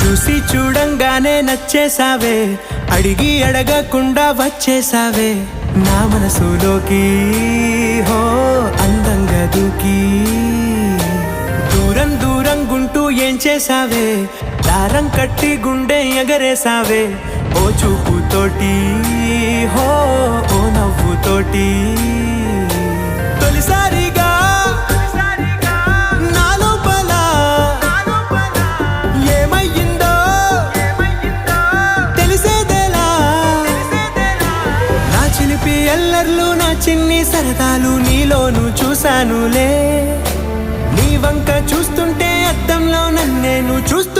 చూసి చూడంగానే నచ్చేసావే, అడిగి అడగకుండా వచ్చేసావే నా మనసులోకి, హో అందంగా దూకి. దూరం దూరం గుంటూ ఏం చేసావే, దారం కట్టి గుండె ఎగరేసావే ఓ చూపుతోటి, హో ఓ నవ్వుతోటి. తొలిసారిగా నా లోపల ఏమయ్యిందో తెలిసేదేలా. నా చిలిపి ఎల్లర్లు, నా చిన్ని సరదాలు నీలోను చూశానులే. నీ వంక చూస్తుంటే అద్దంలో నన్నేను చూస్తూ